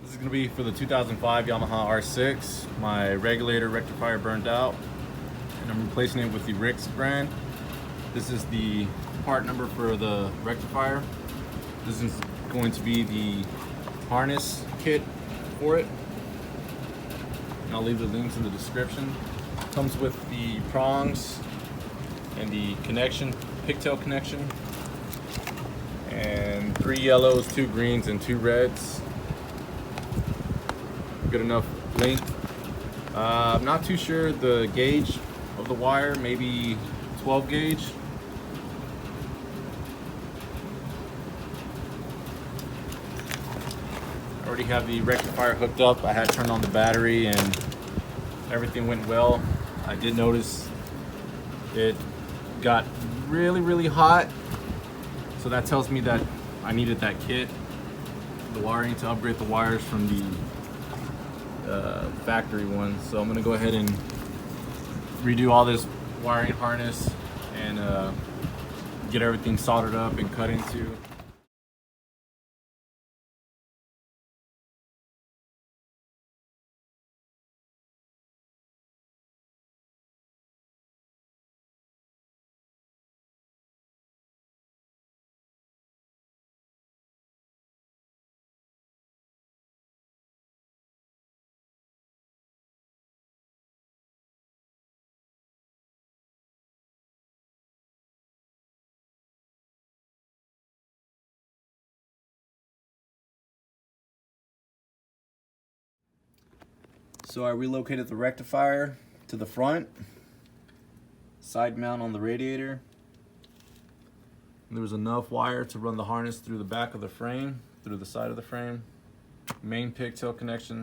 This is going to be for the 2005 Yamaha R6. My regulator rectifier burned out, and I'm replacing it with the Rix brand. This is the part number for the rectifier. This is going to be the harness kit for it. And I'll leave the links in the description. Comes with the prongs and the connection, pigtail connection, and 3 yellows, 2 greens, and 2 reds. Good enough length. I'm not too sure the gauge of the wire, maybe 12 gauge. I already have the rectifier hooked up. I had turned on the battery and everything went well. I did notice it got really hot, so that tells me that I needed that kit, the wiring, to upgrade the wires from the factory one. So I'm gonna go ahead and redo all this wiring harness and get everything soldered up and cut into. So I relocated the rectifier to the front, side mount on the radiator. And there was enough wire to run the harness through the back of the frame, through the side of the frame. Main pigtail connection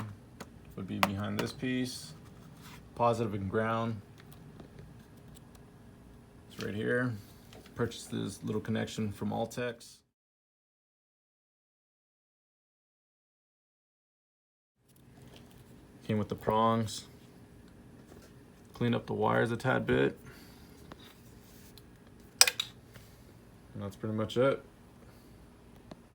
would be behind this piece. Positive and ground. It's right here. Purchased this little connection from Altex. Came with the prongs. Clean up the wires a tad bit. And that's pretty much it.